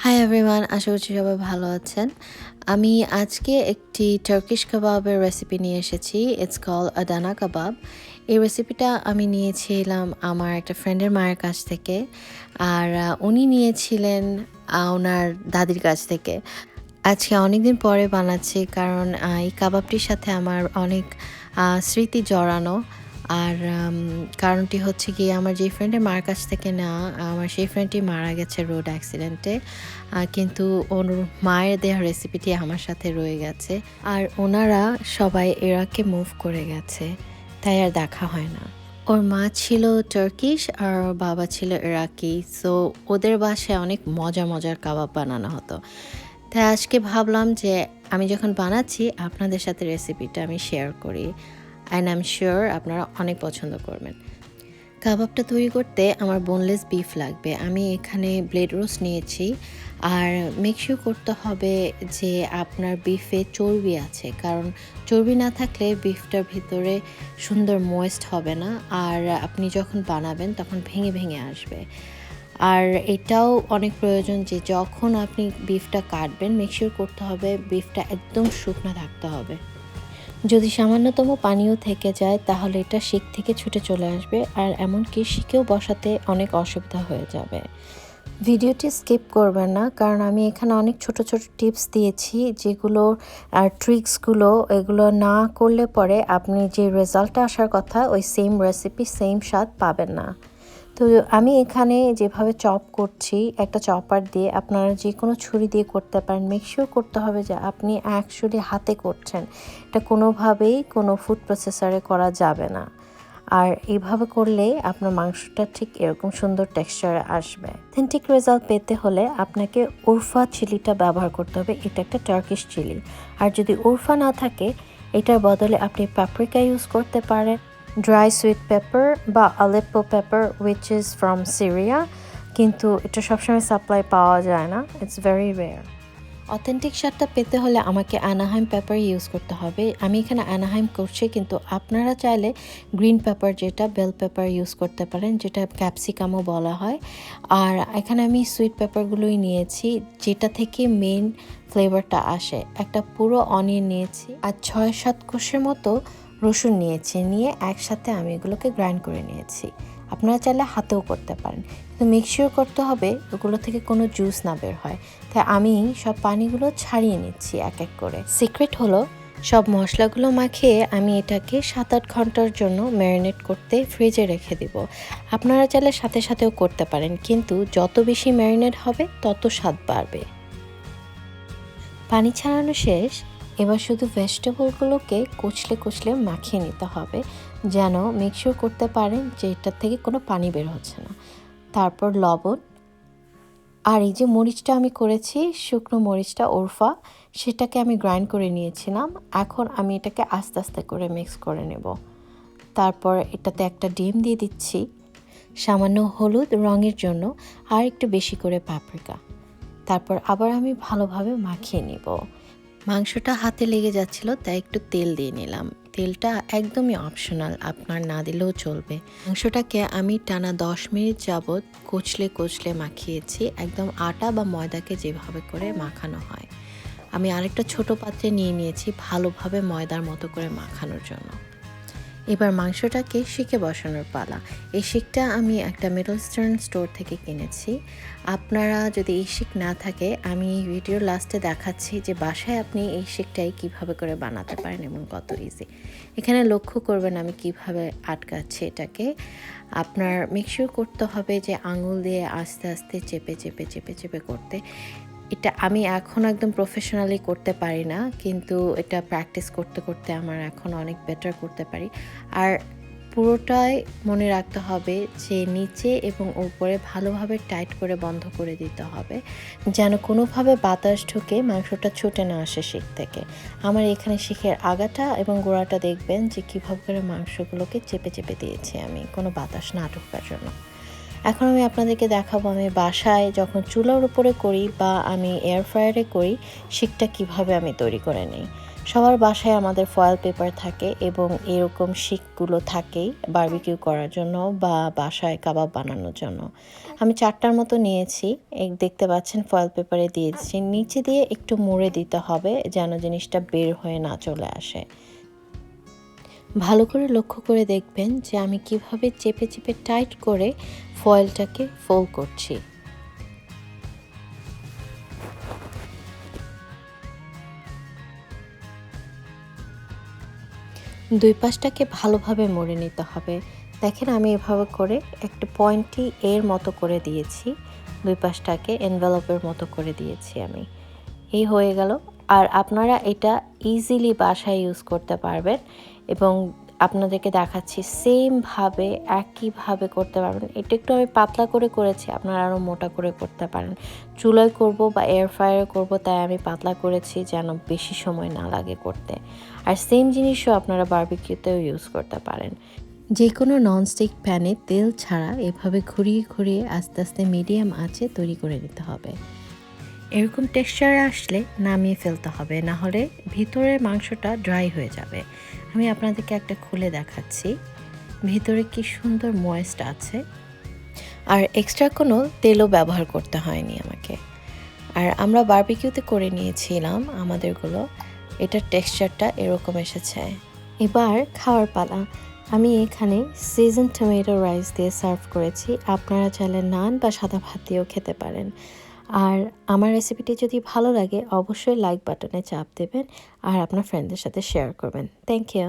Hi everyone, আশা করছি সবাই ভালো আছেন। আমি আজকে একটি টার্কিশ কাবাবের রেসিপি নিয়ে এসেছি। ইটস কল আদানা কাবাব। এই রেসিপিটা আমি নিয়েছিলাম আমার একটা ফ্রেন্ডের মায়ের কাছ থেকে, আর উনি নিয়েছিলেন ওনার দাদির কাছ থেকে। আজকে অনেকদিন পরে বানাচ্ছি, কারণ এই কাবাবটির সাথে আমার অনেক স্মৃতি জড়ানো। আর কারণটি হচ্ছে গিয়ে, আমার যে ফ্রেন্ডের মার কাছ থেকে নেওয়া, আমার সেই ফ্রেন্ডটি মারা গেছে রোড অ্যাক্সিডেন্টে। কিন্তু ওর মায়ের দেওয়া রেসিপিটি আমার সাথে রয়ে গেছে। আর ওনারা সবাই ইরাকে মুভ করে গেছে, তাই আর দেখা হয় না। ওর মা ছিল টার্কিশ আর ওর বাবা ছিল ইরাকি। সো ওদের বাসায় অনেক মজার কাবাব বানানো হতো। তাই আজকে ভাবলাম যে আমি যখন বানাচ্ছি, আপনাদের সাথে রেসিপিটা আমি শেয়ার করি। অ্যান্ড আই এম শিওর আপনারা অনেক পছন্দ করবেন। কাবাবটা তৈরি করতে আমার বোনলেস বিফ লাগবে। আমি এখানে ব্লেড রোস্ট নিয়েছি। আর মেকশিওর করতে হবে যে আপনার বিফে চর্বি আছে, কারণ চর্বি না থাকলে বিফটার ভিতরে সুন্দর ময়েস্ট হবে না, আর আপনি যখন বানাবেন তখন ভেঙে ভেঙে আসবে। আর এটাও অনেক প্রয়োজন যে যখন আপনি বিফটা কাটবেন, মেকশিওর করতে হবে বিফটা একদম শুকনো থাকতে হবে। যদি সামান্যতম পানিও থেকে যায়, তাহলে এটা শিক থেকে ছুটে চলে আসবে, আর এমনকি শিকেও বসাতে অনেক অসুবিধা হয়ে যাবে। ভিডিওটি স্কিপ করবেন না, কারণ আমি এখানে অনেক ছোট টিপস দিয়েছি, যেগুলো আর ট্রিক্সগুলো এগুলো না করলে পরে আপনি যে রেজাল্টটা আসার কথা, ওই সেম রেসিপি সেম স্বাদ পাবেন না। তো আমি এখানে যেভাবে চপ করছি, একটা চপার দিয়ে, আপনারা যে কোনো ছুরি দিয়ে করতে পারেন। মেকশিওর করতে হবে যে আপনি অ্যাকচুয়ালি হাতে করছেন, এটা কোনোভাবেই কোনো ফুড প্রসেসরে করা যাবে না। আর এইভাবে করলেই আপনার মাংসটা ঠিক এরকম সুন্দর টেক্সচারে আসবে। অথেন্টিক রেজাল্ট পেতে হলে আপনাকে উরফা চিলিটা ব্যবহার করতে হবে। এটা একটা টার্কিশ চিলি। আর যদি উরফা না থাকে, এটার বদলে আপনি পাপরিকা ইউজ করতে পারেন, ড্রাই সুইট পেপার বা Aleppo paper, which is from Syria, কিন্তু এটা সবসময় সাপ্লাই পাওয়া যায় না, ইটস ভেরি রেয়ার। অথেন্টিক স্বাদটা পেতে হলে আমাকে অ্যানাহাইম পেপার ইউজ করতে হবে। আমি এখানে অ্যানাহাইম করছি, কিন্তু আপনারা চাইলে গ্রিন পেপার, যেটা বেল পেপার ইউজ করতে পারেন, যেটা ক্যাপসিকামও বলা হয়। আর এখানে আমি সুইট পেপারগুলোই নিয়েছি, যেটা থেকে মেন ফ্লেভারটা আসে। একটা পুরো অনিয়ন নিয়েছি, আর 6-7 কোষের মতো রসুন নিয়েছি। নিয়ে একসাথে আমি এগুলোকে গ্রাইন্ড করে নিয়েছি। আপনারা চাইলে হাতেও করতে পারেন, কিন্তু মেকশিওর করতে হবে ওগুলো থেকে কোনো জুস না বের হয়। তাই আমি সব পানিগুলো ছাড়িয়ে নিচ্ছি এক এক করে। সিক্রেট হলো, সব মশলাগুলো মাখিয়ে আমি এটাকে 7-8 ঘন্টার জন্য ম্যারিনেট করতে ফ্রিজে রেখে দিব। আপনারা চাইলে সাথে সাথেও করতে পারেন, কিন্তু যত বেশি ম্যারিনেট হবে তত স্বাদ বাড়বে। পানি ছাড়ানো শেষ। এবার শুধু ভেজিটেবলগুলোকে কুচলে মাখিয়ে নিতে হবে, যেন মেকশিওর করতে পারেন যে এটার থেকে কোনো পানি বের হচ্ছে না। তারপর লবণ, আর এই যে মরিচটা আমি করেছি, শুকনো মরিচটা উরফা, সেটাকে আমি গ্রাইন্ড করে নিয়েছিলাম। এখন আমি এটাকে আস্তে আস্তে করে মিক্স করে নেব। তারপর এটাতে একটা ডিম দিয়ে দিচ্ছি, সামান্য হলুদ রঙের জন্য, আর একটু বেশি করে পাপরিকা। তারপর আবার আমি ভালোভাবে মাখিয়ে নিব। মাংসটা হাতে লেগে যাচ্ছিল, তাই একটু তেল দিয়ে নিলাম। তেলটা একদমই অপশনাল, আপনার না দিলেও চলবে। মাংসটাকে আমি টানা 10 মিনিট যাবৎ কচলে মাখিয়েছি, একদম আটা বা ময়দাকে যেভাবে করে মাখানো হয়। আমি আরেকটা ছোট পাত্রে নিয়ে নিয়েছি ভালোভাবে ময়দার মতো করে মাখানোর জন্য। এবার মাংসটাকে শিকে বসানোর পালা। এই শিকটা আমি একটা মিডল ইস্টার্ন স্টোর থেকে কিনেছি। আপনারা যদি এই শিক না থাকে, আমি এই ভিডিওর লাস্টে দেখাচ্ছি যে বাসায় আপনি এই শিকটাই কীভাবে করে বানাতে পারেন এবং কত ইজি। এখানে লক্ষ্য করবেন আমি কিভাবে আটকাচ্ছি এটাকে। আপনার মেকশিওর করতে হবে যে আঙুল দিয়ে আস্তে আস্তে চেপে করতে। এটা আমি এখন একদম প্রফেশনালি করতে পারি না, কিন্তু এটা প্র্যাকটিস করতে করতে আমার এখন অনেক বেটার করতে পারি। আর পুরোটাই মনে রাখতে হবে যে নিচে এবং উপরে ভালোভাবে টাইট করে বন্ধ করে দিতে হবে, যেন কোনোভাবে বাতাস ঢুকে মাংসটা ছুটে না আসে শিক থেকে। আমার এখানে শিখের আগাটা এবং গোড়াটা দেখবেন যে কীভাবে করে মাংসগুলোকে চেপে দিয়েছি আমি, কোনো বাতাস না ঢোকার জন্য। এখন আমি আপনাদেরকে দেখাবো আমি বাসায় যখন চুলার উপরে করি বা আমি এয়ার ফ্রায়ারে করি, শিকটা কিভাবে আমি তৈরি করে নিই। সবার বাসায় আমাদের ফয়েল পেপার থাকে এবং এরকম শিকগুলো থাকেই বারবিকিউ করার জন্য বা বাসায় কাবাব বানানোর জন্য। আমি 4টার মতো নিয়েছি, দেখতে পাচ্ছেন ফয়েল পেপারে দিয়ে দিচ্ছি। নিচে দিয়ে একটু মুড়ে দিতে হবে যেন জিনিসটা বের হয়ে না চলে আসে। ভালো করে লক্ষ্য করে দেখবেন যে আমি কিভাবে চেপে চেপে টাইট করে ফয়েলটাকে ফোল্ড করছি। দুই পাশটাকে ভালোভাবে মুড়ে নিতে হবে। দেখেন আমি এভাবে করে একটা পয়েন্টি এর মতো করে দিয়েছি, দুই পাশটাকে এনভেলপের মতো করে দিয়েছি আমি। এই হয়ে গেল। আর আপনারা এটা ইজিলি বাসায় ইউজ করতে পারবেন এবং আপনাদেরকে দেখাচ্ছি সেমভাবে একইভাবে করতে পারবেন। এটা একটু আমি পাতলা করে করেছি, আপনারা আরও মোটা করে করতে পারেন। চুলায় করব বা এয়ার ফ্রায়ারে করব, তাই আমি পাতলা করেছি যেন বেশি সময় না লাগে করতে। আর সেম জিনিসও আপনারা বারবিকিউতেও ইউজ করতে পারেন। যে কোনো ননস্টিক প্যানে তেল ছাড়া এভাবে ঘুরিয়ে ঘুরিয়ে আস্তে আস্তে মিডিয়াম আঁচে তৈরি করে নিতে হবে। এরকম টেক্সচারে আসলে নামিয়ে ফেলতে হবে, না হলে ভিতরের মাংসটা ড্রাই হয়ে যাবে। আমি আপনাদেরকে একটা খুলে দেখাচ্ছি, ভিতরে কি সুন্দর ময়েস্ট আছে। আর এক্সট্রা কোনো তেলও ব্যবহার করতে হয়নি আমাকে। আর আমরা বারবিকিউতে করে নিয়েছিলাম আমাদেরগুলো, এটার টেক্সচারটা এরকম এসেছে। এবার খাওয়ার পালা। আমি এখানে সিজন টমেটো রাইস দিয়ে সার্ভ করেছি, আপনারা চাইলে নান বা সাদা ভাত দিয়েও খেতে পারেন। আর আমার রেসিপিটি যদি ভালো লাগে অবশ্যই লাইক বাটনে চাপ দেবেন আর আপনার ফ্রেন্ডদের সাথে শেয়ার করবেন। Thank you.